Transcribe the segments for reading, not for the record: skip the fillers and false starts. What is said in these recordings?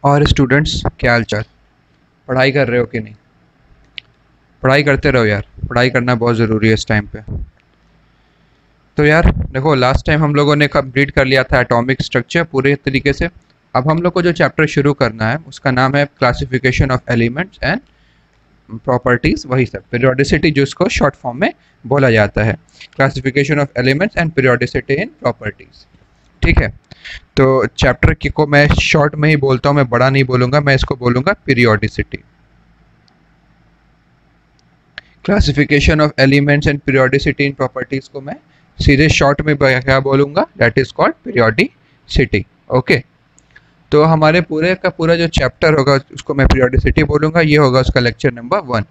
और स्टूडेंट्स, क्या हाल चाल? पढ़ाई कर रहे हो कि नहीं? पढ़ाई करते रहो यार, पढ़ाई करना बहुत ज़रूरी है इस टाइम पे। तो यार देखो, लास्ट टाइम हम लोगों ने कंप्लीट कर लिया था एटॉमिक स्ट्रक्चर पूरे तरीके से। अब हम लोग को जो चैप्टर शुरू करना है उसका नाम है classification of elements and properties, वही सब पीरियोडिसिटी जिसको शॉर्ट फॉर्म में बोला जाता है। Classification of elements and periodicity in properties. ठीक है, तो चैप्टर की को मैं शॉर्ट में ही बोलता हूँ, मैं बड़ा नहीं बोलूँगा, मैं इसको बोलूँगा periodicity. Classification of elements and periodicity in properties को मैं सीधे शॉर्ट में क्या बोलूँगा, that is called periodicity. Okay, तो हमारे पूरे का पूरा जो चैप्टर होगा उसको मैं पीरियोडिसिटी बोलूँगा। ये होगा उसका लेक्चर नंबर 1।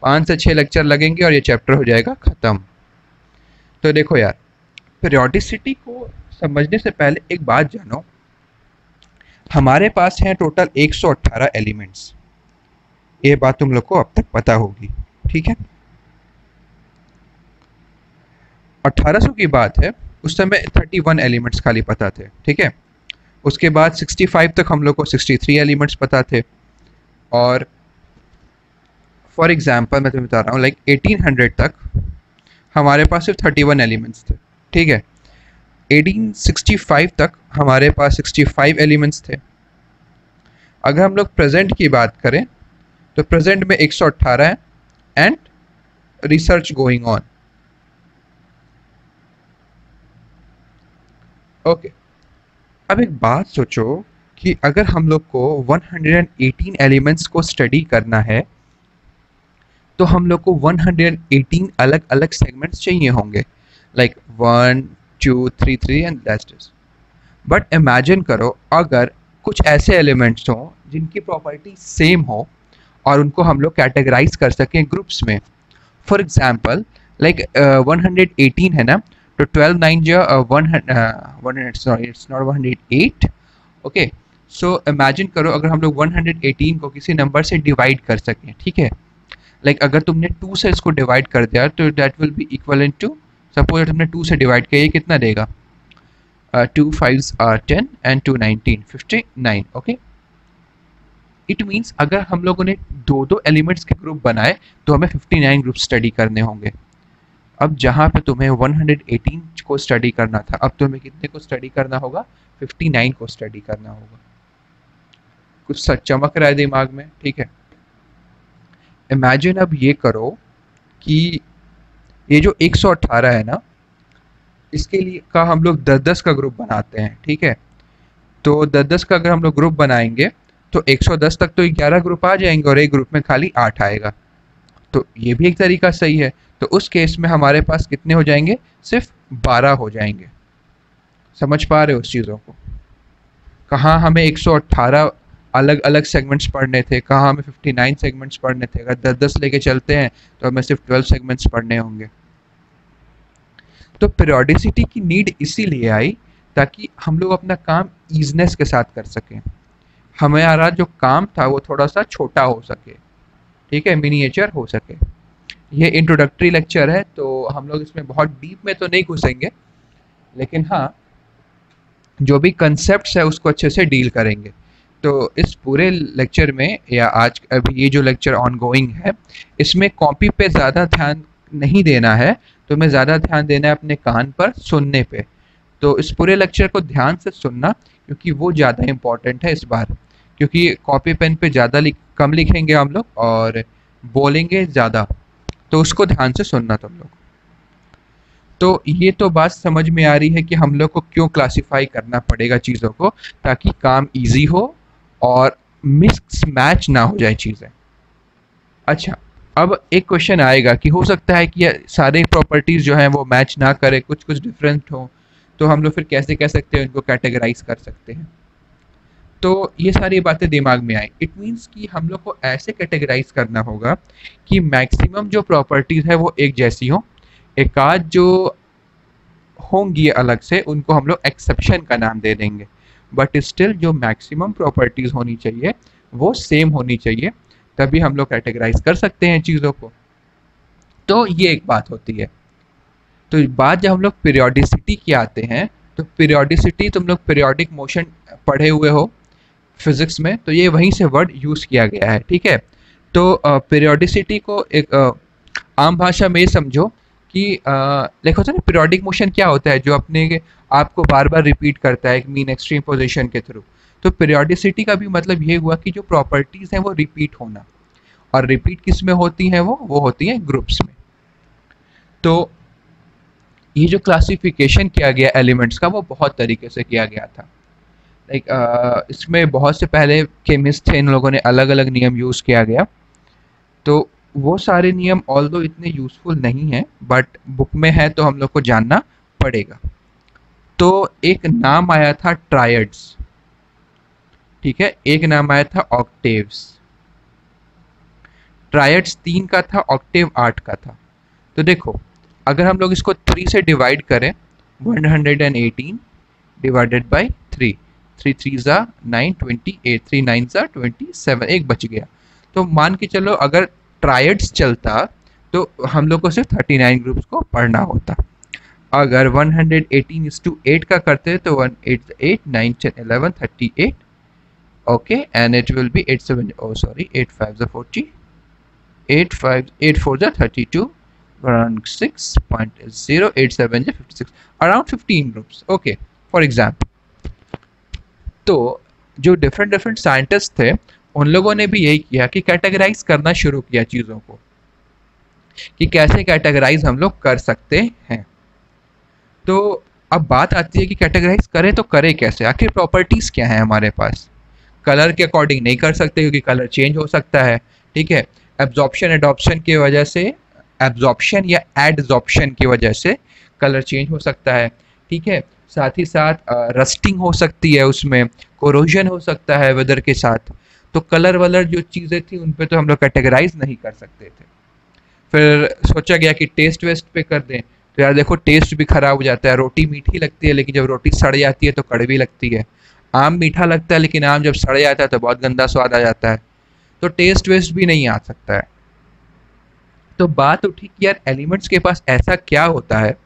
5 से 6 लेक्चर लगेंगे और ये चैप्टर हो जाएगा ख़त्म। तो देखो यार, पीरियोडिसिटी को समझने से पहले एक बात जानो, हमारे पास हैं टोटल 118 एलिमेंट्स। ये बात तुम लोग को अब तक पता होगी, ठीक है। 1800 की बात है, उस समय 31 एलिमेंट्स खाली पता थे, ठीक है। उसके बाद 65 तक हम लोग को 63 एलिमेंट्स पता थे। और फॉर एग्जांपल मैं तुम्हें बता रहा हूँ, लाइक 1800 तक हमारे पास सिर्फ 31 एलिमेंट्स थे, ठीक है। 1865 तक हमारे पास 65 एलिमेंट्स थे। अगर हम लोग प्रेजेंट की बात करें तो प्रेजेंट में 118 है and research going on. Okay, अब एक बात सोचो कि अगर हम लोग को 118 एलिमेंट्स को स्टडी करना है तो हम लोग को 118 अलग अलग सेगमेंट्स चाहिए होंगे, like 1 2 3 3 and that's it. But imagine करो अगर कुछ ऐसे एलिमेंट्स हों जिनकी प्रॉपर्टी सेम हो और उनको हम लोग कैटेगराइज कर सकें ग्रुप्स में। फॉर एग्जाम्पल लाइक 118 है ना, तो 12 9 जो 100, sorry it's not 108। Okay, so imagine करो अगर हम लोग 118 को किसी नंबर से डिवाइड कर सकें, ठीक है। लाइक अगर तुमने 2 से इसको डिवाइड कर दिया तो that will be equivalent to, suppose तुमने 2 से डिवाइड किया, ये कितना देगा? 2 5s are 10 and 2 19 59। Okay, it means अगर हम लोगों ने दो एलिमेंट्स के ग्रुप बनाए तो हमें 59 ग्रुप स्टडी करने होंगे। अब जहाँ पे तुम्हें 118 को स्टडी करना था, अब तुम्हें कितने को स्टडी करना होगा? 59 को स्टडी करना होगा। कुछ सच चमक रहा है दिमाग में, ठीक है। इमेजिन अब ये करो कि ये जो 118 है ना, इसके लिए का हम लोग 10-10 का ग्रुप बनाते हैं, ठीक है। तो 10-10 का अगर हम लोग ग्रुप बनाएंगे तो 110 तक तो 11 ग्रुप आ जाएंगे और एक ग्रुप में खाली 8 आएगा। तो ये भी एक तरीका सही है। तो उस केस में हमारे पास कितने हो जाएंगे? सिर्फ 12 हो जाएंगे। समझ पा रहे हो उस चीज़ों को? कहाँ हमें 118 अलग अलग सेगमेंट्स पढ़ने थे, कहाँ हमें 59 सेगमेंट्स पढ़ने थे। अगर 10-10 लेके चलते हैं तो हमें सिर्फ 12 सेगमेंट्स पढ़ने होंगे। तो पीरियोडिसिटी की नीड इसीलिए आई ताकि हम लोग अपना काम ईजनेस के साथ कर सकें। हमारा जो काम था वो थोड़ा सा छोटा हो सके, ठीक है, मिनिएचर हो सके। ये इंट्रोडक्टरी लेक्चर है तो हम लोग इसमें बहुत डीप में तो नहीं घुसेंगे, लेकिन हाँ जो भी कंसेप्ट्स है उसको अच्छे से डील करेंगे। तो इस पूरे लेक्चर में या आज अभी ये जो लेक्चर ऑनगोइंग है, इसमें कॉपी पे ज़्यादा ध्यान नहीं देना है, तो मैं ज़्यादा ध्यान देना है अपने कान पर सुनने पे। तो इस पूरे लेक्चर को ध्यान से सुनना, क्योंकि वो ज़्यादा इम्पॉर्टेंट है इस बार, क्योंकि कॉपी पेन पे ज़्यादा कम लिखेंगे हम लोग और बोलेंगे ज़्यादा, तो उसको ध्यान से सुनना तुम लोग। तो ये तो बात समझ में आ रही है कि हम लोग को क्यों क्लासिफाई करना पड़ेगा चीज़ों को, ताकि काम इजी हो और मिक्स मैच ना हो जाए चीज़ें। अच्छा, अब एक क्वेश्चन आएगा कि हो सकता है कि सारे प्रॉपर्टीज़ जो हैं वो मैच ना करें, कुछ कुछ डिफरेंट हो, तो हम लोग फिर कैसे कह सकते हैं, इनको कैटेगराइज कर सकते हैं। तो ये सारी बातें दिमाग में आई। इट मीन्स कि हम लोग को ऐसे कैटेगराइज करना होगा कि मैक्सिमम जो प्रॉपर्टीज़ है वो एक जैसी हो, एक आध जो होंगी अलग से उनको हम लोग एक्सेप्शन का नाम दे देंगे, बट स्टिल जो मैक्सिमम प्रॉपर्टीज़ होनी चाहिए वो सेम होनी चाहिए, तभी हम लोग कैटेगराइज कर सकते हैं चीज़ों को। तो ये एक बात होती है। तो बात जब हम लोग पीरियोडिसिटी की आते हैं, तो पीरियोडिसिटी तुम लोग पीरियोडिक मोशन पढ़े हुए हो, फिजिक्स में, तो ये वहीं से वर्ड यूज़ किया गया है, ठीक है। तो पीरियोडिसिटी को एक आम भाषा में ये समझो कि देखो तो ना, पीरियोडिक मोशन क्या होता है, जो अपने आपको बार बार रिपीट करता है एक मीन एक्सट्रीम पोजीशन के थ्रू। तो पीरियोडिसिटी का भी मतलब ये हुआ कि जो प्रॉपर्टीज हैं वो रिपीट होना, और रिपीट किस में होती हैं, वो होती हैं ग्रुप्स में। तो ये जो क्लासिफिकेशन किया गया एलिमेंट्स का, वो बहुत तरीके से किया गया था। लाइक इसमें बहुत से पहले केमिस्ट थे, इन लोगों ने अलग अलग नियम यूज़ किया गया। तो वो सारे नियम ऑल्दो इतने यूज़फुल नहीं हैं, बट बुक में है तो हम लोग को जानना पड़ेगा। तो एक नाम आया था ट्रायड्स, ठीक है, एक नाम आया था ऑक्टेव्स। ट्रायड्स 3 का था, ऑक्टेव 8 का था। तो देखो, अगर हम लोग इसको 3 से डिवाइड करें, 118 डिवाइडेड बाई 3, 3 3 ज़ा 9, 28, 3 9 ज़ा 27, एक बच गया। तो मान के चलो अगर ट्रायड्स चलता तो हम लोग को सिर्फ 39 ग्रुप्स को पढ़ना होता। अगर 118:8 का करते तो 1 8 8 9 10 11 38, okay, and it will be 8 7 8 5 40, 8 5 8 4 32, around 6.087 56, around 15 groups, okay, for example। तो जो डिफरेंट साइंटिस्ट थे, उन लोगों ने भी यही किया कि कैटेगराइज करना शुरू किया चीज़ों को, कि कैसे कैटेगराइज हम लोग कर सकते हैं। तो अब बात आती है कि कैटेगराइज करें तो करें कैसे, आखिर प्रॉपर्टीज़ क्या है हमारे पास। कलर के अकॉर्डिंग नहीं कर सकते क्योंकि कलर चेंज हो सकता है, ठीक है। एब्जॉर्प्शन एडॉप्शन की वजह से, एब्जॉर्प्शन या एडजॉर्प्शन की वजह से कलर चेंज हो सकता है, ठीक है। साथ ही साथ रस्टिंग हो सकती है, उसमें कोरोजन हो सकता है वेदर के साथ। तो कलर वलर जो चीज़ें थी उन पे तो हम लोग कैटेगराइज नहीं कर सकते थे। फिर सोचा गया कि टेस्ट वेस्ट पे कर दें, तो यार देखो टेस्ट भी ख़राब हो जाता है। रोटी मीठी लगती है लेकिन जब रोटी सड़ जाती है तो कड़वी लगती है। आम मीठा लगता है लेकिन आम जब सड़ जाता है तो बहुत गंदा स्वाद आ जाता है। तो टेस्ट वेस्ट भी नहीं आ सकता है। तो बात उठी कि यार एलिमेंट्स के पास ऐसा क्या होता है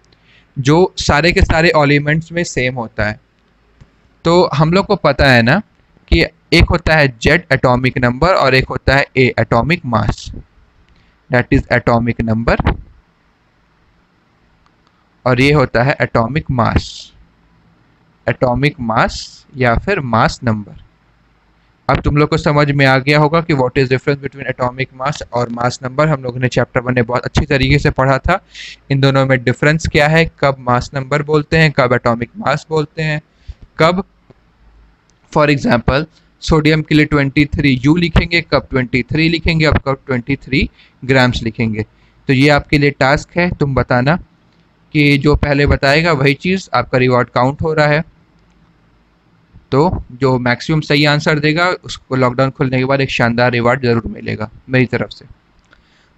जो सारे के सारे एलिमेंट्स में सेम होता है। तो हम लोग को पता है ना कि एक होता है जेड एटॉमिक नंबर और एक होता है ए atomic mass, that is atomic number, और ये होता है एटॉमिक मास। एटॉमिक मास या फिर मास नंबर। अब तुम लोग को समझ में आ गया होगा कि what is difference between atomic mass और मास नंबर। हम लोगों ने चैप्टर 1 में बहुत अच्छी तरीके से पढ़ा था। इन दोनों में डिफरेंस क्या है, कब मास नंबर बोलते हैं, कब एटॉमिक मास बोलते हैं, कब फॉर एग्जांपल सोडियम के लिए 23 यू लिखेंगे, कब 23 लिखेंगे, अब कब 23 ग्राम्स लिखेंगे। तो ये आपके लिए टास्क है, तुम बताना कि जो पहले बताएगा वही चीज़ आपका रिवॉर्ड काउंट हो रहा है। तो जो मैक्सिमम सही आंसर देगा उसको लॉकडाउन खुलने के बाद एक शानदार रिवार्ड जरूर मिलेगा मेरी तरफ से।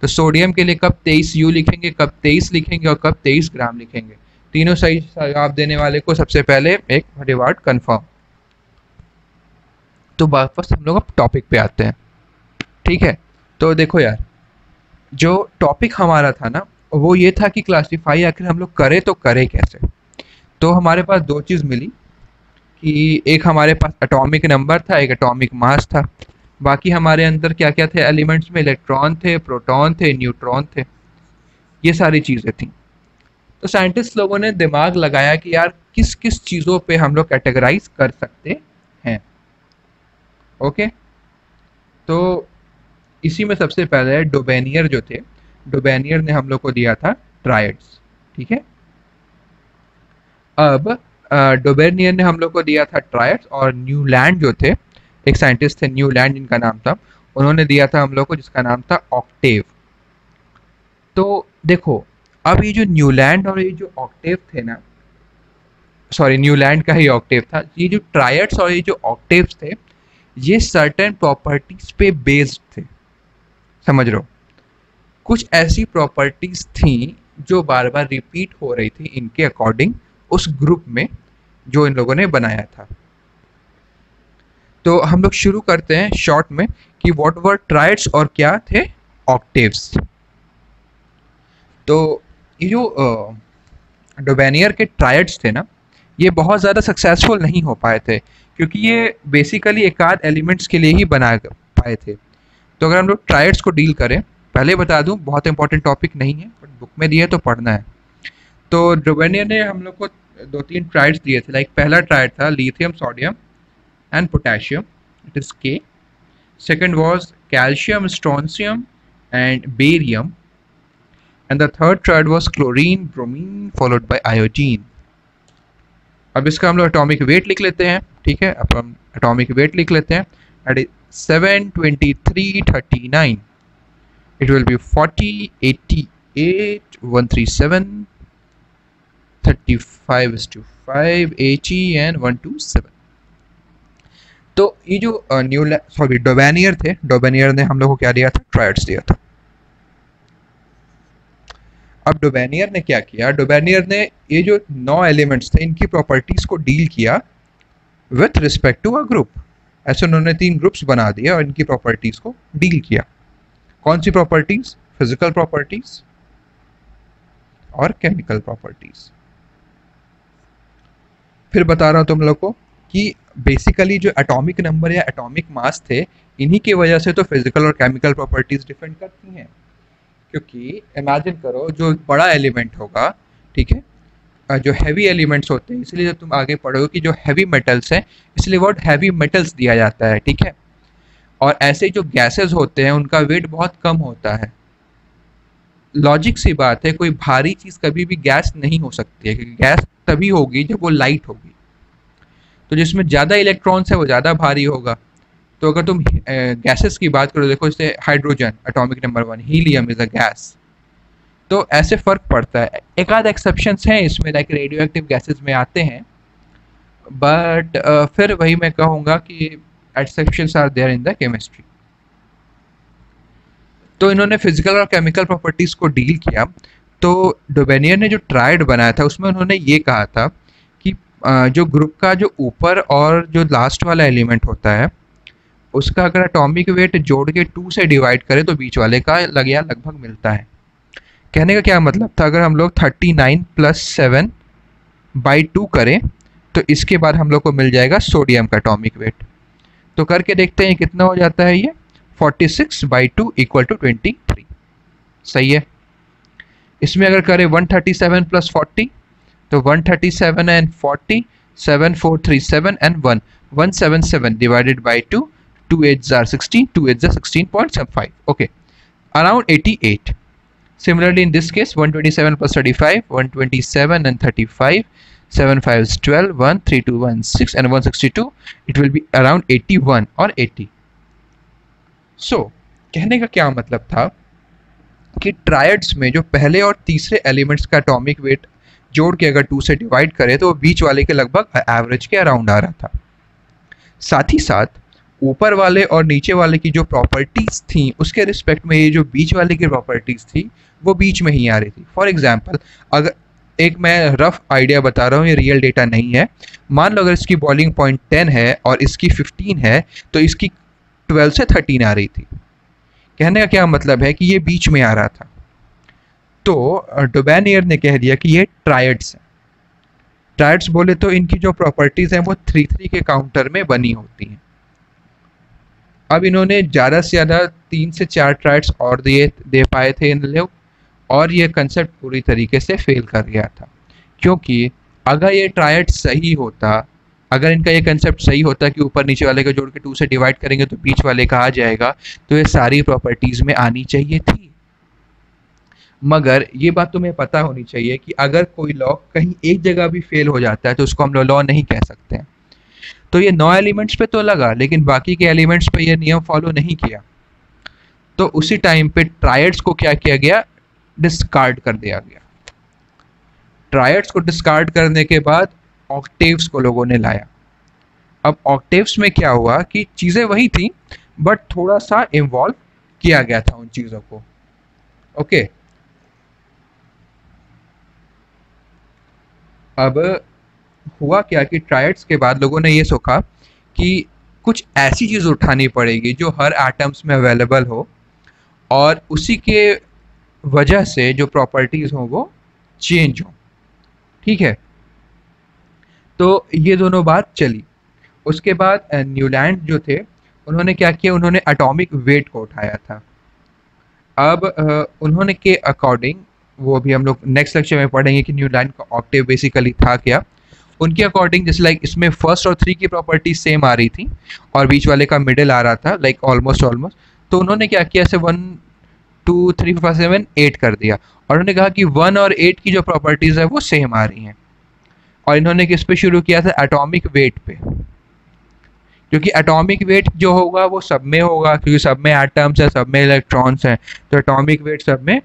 तो सोडियम के लिए कब 23 यू लिखेंगे, कब 23 लिखेंगे और कब 23 ग्राम लिखेंगे। तीनों सही जवाब देने वाले को सबसे पहले एक रिवार्ड कंफर्म। तो वापस हम लोग अब टॉपिक पे आते हैं, ठीक है। तो देखो यार, जो टॉपिक हमारा था ना वो ये था कि क्लासीफाई आखिर हम लोग करें तो करें कैसे। तो हमारे पास दो चीज़ मिली कि एक हमारे पास एटॉमिक नंबर था, एक एटॉमिक मास था। बाकी हमारे अंदर क्या क्या थे एलिमेंट्स में, इलेक्ट्रॉन थे, प्रोटॉन थे, न्यूट्रॉन थे, ये सारी चीज़ें थी। तो साइंटिस्ट लोगों ने दिमाग लगाया कि यार किस किस चीज़ों पे हम लोग कैटेगराइज कर सकते हैं, ओके। तो इसी में सबसे पहले डोबेनियर जो थे, डोबेनियर ने हम लोग को दिया था ट्रायड्स, ठीक है। अब डोबेनियर ने हम लोग को दिया था ट्रायड्स, और न्यूलैंड जो थे, एक साइंटिस्ट थे न्यूलैंड जिनका नाम था, उन्होंने दिया था हम लोग को जिसका नाम था ऑक्टेव। तो देखो, अब ये जो न्यूलैंड और ये जो ऑक्टेव थे ना, सॉरी न्यूलैंड का ही ऑक्टेव था, ये जो ट्रायड्स और ये जो ऑक्टेव्स थे ये सर्टेन प्रॉपर्टीज पे बेस्ड थे, समझ रहे हो। कुछ ऐसी प्रॉपर्टीज थी जो बार बार रिपीट हो रही थी इनके अकॉर्डिंग उस ग्रुप में जो इन लोगों ने बनाया था। तो हम लोग शुरू करते हैं शॉर्ट में कि व्हाट वर ट्रायड्स और क्या थे ऑक्टेव्स। तो ये जो डोबेनियर के ट्रायड्स थे ना, ये बहुत ज़्यादा सक्सेसफुल नहीं हो पाए थे क्योंकि ये बेसिकली एक आध एलिमेंट्स के लिए ही बना पाए थे। तो अगर हम लोग ट्रायड्स को डील करें, पहले बता दूं बहुत इंपॉर्टेंट टॉपिक नहीं है, बट बुक में दिया है तो पढ़ना है। तो डोबेनियर ने हम लोग को 2-3 ट्रायड्स दिए थे। लाइक पहला ट्रायड था lithium, sodium and potassium, it is K. Second was calcium, strontium and barium, and the third triad was chlorine, bromine followed by iodine. अब इसका हम लोग एटॉमिक वेट लिख लेते हैं, ठीक है। अब हम एटॉमिक वेट लिख लेते हैं, that is 72339। It will be 40, 88, 137, 35:5, 80 and 127। तो ये जो डोबेनियर थे, डोबेनियर ने हम लोग को क्या दिया था, ट्रायड्स दिया था। अब डोबेनियर ने क्या किया, डोबेनियर ने ये जो 9 एलिमेंट्स थे इनकी प्रॉपर्टीज को डील किया with respect to a group. ऐसे उन्होंने 3 ग्रुप्स बना दिए और इनकी प्रॉपर्टीज को डील किया। कौन सी प्रॉपर्टीज, फिजिकल प्रॉपर्टीज और केमिकल प्रॉपर्टीज। फिर बता रहा हूं तुम लोग को कि बेसिकली जो एटॉमिक नंबर या एटॉमिक मास थे, इन्हीं की वजह से तो फिजिकल और केमिकल प्रॉपर्टीज डिफेंड करती हैं। क्योंकि इमेजिन करो जो बड़ा एलिमेंट होगा, ठीक है, जो हैवी एलिमेंट्स होते हैं, इसलिए जब तुम आगे पढ़ोगे कि जो हैवी मेटल्स हैं, इसलिए वर्ड हैवी मेटल्स दिया जाता है, ठीक है। और ऐसे जो गैसेस होते हैं उनका वेट बहुत कम होता है। लॉजिक सी बात है, कोई भारी चीज़ कभी भी गैस नहीं हो सकती है, क्योंकि गैस तभी होगी जब वो लाइट होगी। तो जिसमें ज़्यादा इलेक्ट्रॉन्स है वो ज़्यादा भारी होगा। तो अगर तुम गैसेस की बात करो, देखो जैसे hydrogen atomic number 1, helium is a gas. तो ऐसे फ़र्क पड़ता है। एक आध एक्सेप्शंस हैं इसमें, लाइक रेडियो एक्टिव गैसेज में आते हैं, बट फिर वही मैं कहूँगा कि exceptions are there in the chemistry. तो इन्होंने फिजिकल और केमिकल प्रॉपर्टीज को डील किया। तो डोबेनियर ने जो ट्रायड बनाया था उसमें उन्होंने ये कहा था कि जो ग्रुप का जो ऊपर और जो लास्ट वाला एलिमेंट होता है उसका अगर एटॉमिक वेट जोड़ के 2 से डिवाइड करें तो बीच वाले का लगभग मिलता है। कहने का क्या मतलब था, अगर हम लोग 39 + 7/2 करें तो इसके बाद हम लोग को मिल जाएगा सोडियम का एटॉमिक वेट। तो करके देखते हैं कितना हो जाता है ये, 46/2 = 23। सही है। इसमें अगर करें 137 + 40 तो 137 and 40, 7437 and 1, 177 divided by 2, 2 8s are 16, 2 8s are 16.75, okay, around 88. Similarly in this case 127 + 35, 127 and 35, 7 5s 12, 1 3 2 1 6 and 162, it will be around 81 or 80. So कहने का क्या मतलब था कि ट्रायड्स में जो पहले और तीसरे एलिमेंट्स का एटॉमिक वेट जोड़ के अगर 2 से डिवाइड करें तो वो बीच वाले के लगभग एवरेज के अराउंड आ रहा था। साथ ही साथ ऊपर वाले और नीचे वाले की जो प्रॉपर्टीज थी उसके रिस्पेक्ट में ये जो बीच वाले की प्रॉपर्टीज थी वो बीच में ही आ रही थी। फॉर एग्जाम्पल, अगर एक मैं रफ आइडिया बता रहा हूँ, ये रियल डेटा नहीं है, मान लो अगर इसकी बॉइलिंग पॉइंट 10 है और इसकी 15 है तो इसकी 12 से 13 आ रही थी। कहने का क्या मतलब है कि ये बीच में आ रहा था। तो डोबेनियर ने कह दिया कि ये ट्रायड्स हैं। ट्रायड्स बोले तो इनकी जो प्रॉपर्टीज हैं वो 3-3 के काउंटर में बनी होती हैं। अब इन्होंने ज़्यादा से ज़्यादा 3 से 4 ट्रायड्स और दे पाए थे इन लोग, और ये कंसेप्ट पूरी तरीके से फेल कर गया था। क्योंकि अगर ये ट्रायड सही होता, अगर इनका ये कंसेप्ट सही होता कि ऊपर नीचे वाले को जोड़ के 2 से डिवाइड करेंगे तो बीच वाले का आ जाएगा, तो ये सारी प्रॉपर्टीज में आनी चाहिए थी। मगर ये बात तुम्हें पता होनी चाहिए कि अगर कोई लॉ कहीं एक जगह भी फेल हो जाता है तो उसको हम लॉ नहीं कह सकते हैं। तो ये 9 एलिमेंट्स पे तो लगा, लेकिन बाकी के एलिमेंट्स पे ये नियम फॉलो नहीं किया। तो उसी टाइम पे ट्रायड्स को क्या किया गया, डिस्कार्ड कर दिया गया। ट्रायड्स को डिस्कार्ड करने के बाद ऑक्टेव्स को लोगों ने लाया। अब ऑक्टेव्स में क्या हुआ कि चीज़ें वही थी बट थोड़ा सा इन्वॉल्व किया गया था उन चीज़ों को। ओके, अब हुआ क्या कि ट्रायड्स के बाद लोगों ने ये सोचा कि कुछ ऐसी चीज़ उठानी पड़ेगी जो हर एटम्स में अवेलेबल हो और उसी के वजह से जो प्रॉपर्टीज़ हों वो चेंज हो। ठीक है, तो ये दोनों बात चली। उसके बाद न्यूलैंड जो थे उन्होंने क्या किया, उन्होंने एटॉमिक वेट को उठाया था। अब उन्होंने के अकॉर्डिंग, वो भी हम लोग नेक्स्ट लेक्चर में पढ़ेंगे कि न्यूलैंड का ऑक्टेव बेसिकली था क्या। उनके अकॉर्डिंग जैसे लाइक इसमें फर्स्ट और थ्री की प्रॉपर्टी सेम आ रही थी और बीच वाले का मिडिल आ रहा था लाइक ऑलमोस्ट ऑलमोस्ट, तो उन्होंने क्या किया, ऐसे 1 2 3 4 5 7 8 कर दिया और उन्होंने कहा कि 1 और 8 की जो प्रॉपर्टीज है वो सेम आ रही हैं। और इन्होंने किस पे शुरू किया था, एटॉमिक वेट पे, क्योंकि एटॉमिक वेट जो होगा वो सब में होगा, क्योंकि सब में एटम्स है, सब में इलेक्ट्रॉन्स हैं, तो एटॉमिक वेट सब में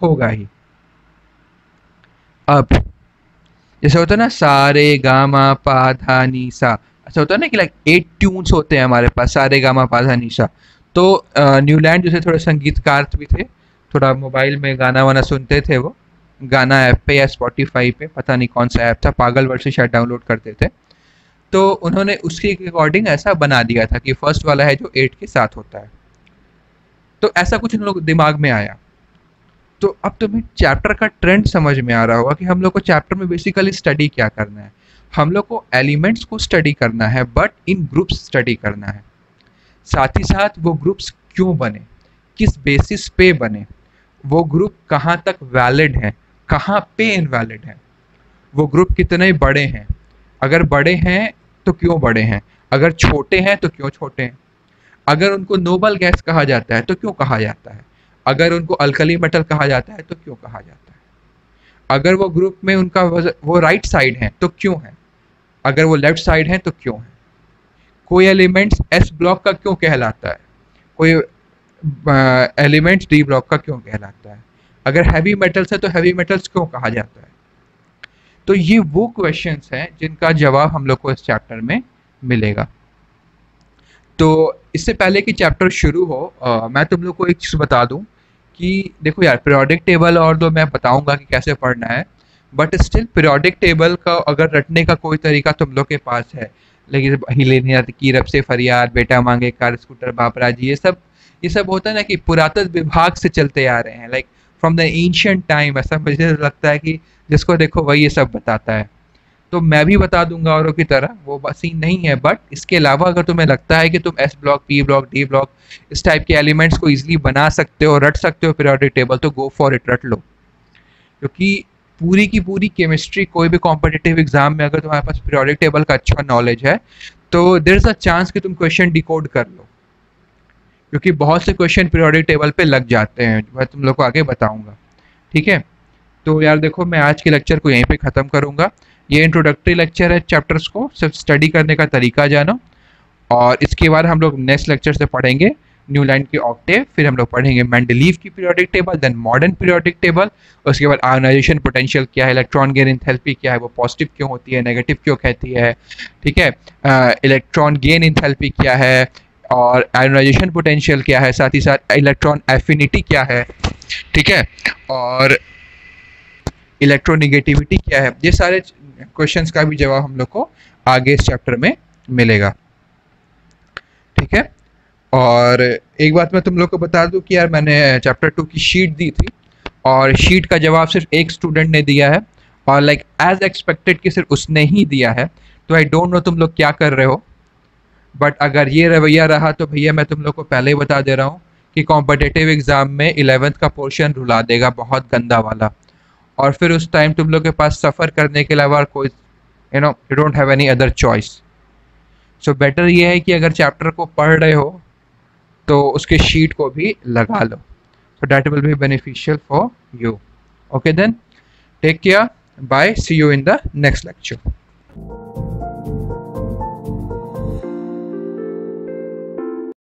होगा ही। अब जैसे होता है ना सारे गामा पा धा नी सा, ऐसा होता है ना कि लाइक 8 ट्यून्स होते हैं हमारे पास, सारे गामा पा धा नी सा। तो न्यूलैंड जैसे थोड़े संगीतकार भी थे, थोड़ा मोबाइल में गाना वाना सुनते थे, वो गाना ऐप पे या स्पॉटिफाई पे, पता नहीं कौन सा ऐप था, पागल वर्ड से शायद डाउनलोड करते थे। तो उन्होंने उसके अकॉर्डिंग ऐसा बना दिया था कि फर्स्ट वाला है जो 8 के साथ होता है। तो ऐसा कुछ उन लोग दिमाग में आया। तो अब तुम्हें चैप्टर का ट्रेंड समझ में आ रहा होगा कि हम लोग को चैप्टर में बेसिकली स्टडी क्या करना है। हम लोग को एलिमेंट्स को स्टडी करना है, बट इन ग्रुप्स स्टडी करना है। साथ ही साथ वो ग्रुप्स क्यों बने, किस बेसिस पे बने, वो ग्रुप कहाँ तक वैलिड हैं, कहाँ पे इनवैलिड हैं, वो ग्रुप कितने बड़े हैं, अगर बड़े हैं तो क्यों बड़े हैं, अगर छोटे हैं तो क्यों छोटे हैं, अगर उनको नोबल गैस कहा जाता है तो क्यों कहा जाता है, अगर उनको अल्कली मेटल कहा जाता है तो क्यों कहा जाता है, अगर वो ग्रुप में उनका वो राइट साइड है तो क्यों है, अगर वो लेफ्ट साइड है तो क्यों है, कोई एलिमेंट्स एस ब्लॉक का क्यों कहलाता है, कोई एलिमेंट्स डी ब्लॉक का क्यों कहलाता है, अगर हैवी मेटल्स है तो हैवी मेटल्स क्यों कहा जाता है। तो ये वो क्वेश्चंस हैं जिनका जवाब हम लोग को इस चैप्टर में मिलेगा। तो इससे पहले कि चैप्टर शुरू हो मैं तुम लोग को एक चीज़ बता दूं कि देखो यार, पीरियोडिक टेबल और तो मैं बताऊंगा कि कैसे पढ़ना है, बट स्टिल पीरियोडिक टेबल का अगर रटने का कोई तरीका तुम लोग के पास है, लेकिन हिले की रब से फरियाद, बेटा मांगे कार स्कूटर बापरा जी, ये सब होता है ना कि पुरातत्व विभाग से चलते आ रहे हैं, like from the ancient time. ऐसा मुझे लगता है कि जिसको देखो वही ये सब बताता है। तो मैं भी बता दूंगा औरों की तरह, वो सीन नहीं है, बट इसके अलावा अगर तुम्हें लगता है कि तुम S block, P block, D block इस टाइप के एलिमेंट्स को इजीली बना सकते हो, रट सकते हो पीरियोडिक टेबल, तो गो फॉर इट, रट लो। क्योंकि पूरी की पूरी केमिस्ट्री, कोई भी कॉम्पिटिटिव एग्जाम में अगर तुम्हारे पास पीरियोडिक टेबल का अच्छा नॉलेज है तो देयर इज अ चांस कि तुम क्वेश्चन डिकोड कर लो, क्योंकि बहुत से क्वेश्चन पीरियोडिक टेबल पे लग जाते हैं, मैं तुम लोग को आगे बताऊंगा। ठीक है, तो यार देखो, मैं आज के लेक्चर को यहीं पे ख़त्म करूंगा। ये इंट्रोडक्टरी लेक्चर है, चैप्टर्स को सिर्फ स्टडी करने का तरीका जानो, और इसके बाद हम लोग नेक्स्ट लेक्चर से पढ़ेंगे न्यूलैंड की ऑक्टेव, फिर हम लोग पढ़ेंगे मेंडलीव की periodic table, then modern periodic table, उसके बाद आयोनाइजेशन पोटेंशियल क्या है, इलेक्ट्रॉन गेन एंथैल्पी क्या है, वो पॉजिटिव क्यों होती है, नेगेटिव क्यों कहती है, ठीक है, इलेक्ट्रॉन गेन एंथैल्पी क्या है, और आयोनाइजेशन पोटेंशियल क्या है, साथ ही साथ इलेक्ट्रॉन एफिनिटी क्या है, ठीक है, और इलेक्ट्रोनिगेटिविटी क्या है। ये सारे क्वेश्चंस का भी जवाब हम लोग को आगे इस चैप्टर में मिलेगा। ठीक है, और एक बात मैं तुम लोग को बता दूं कि यार मैंने चैप्टर 2 की शीट दी थी और शीट का जवाब सिर्फ एक स्टूडेंट ने दिया है, और लाइक एज एक्सपेक्टेड कि सिर्फ उसने ही दिया है। तो आई डोंट नो तुम लोग क्या कर रहे हो, बट अगर ये रवैया रहा तो भैया मैं तुम लोग को पहले ही बता दे रहा हूँ कि कॉम्पिटिटिव एग्जाम में 11th का पोर्शन रुला देगा, बहुत गंदा वाला, और फिर उस टाइम तुम लोग के पास सफ़र करने के अलावा कोई you don't have any other choice. So better ये है कि अगर चैप्टर को पढ़ रहे हो तो उसके शीट को भी लगा लो, so that will be beneficial for you. Okay then, take care, bye, see you in the next lecture.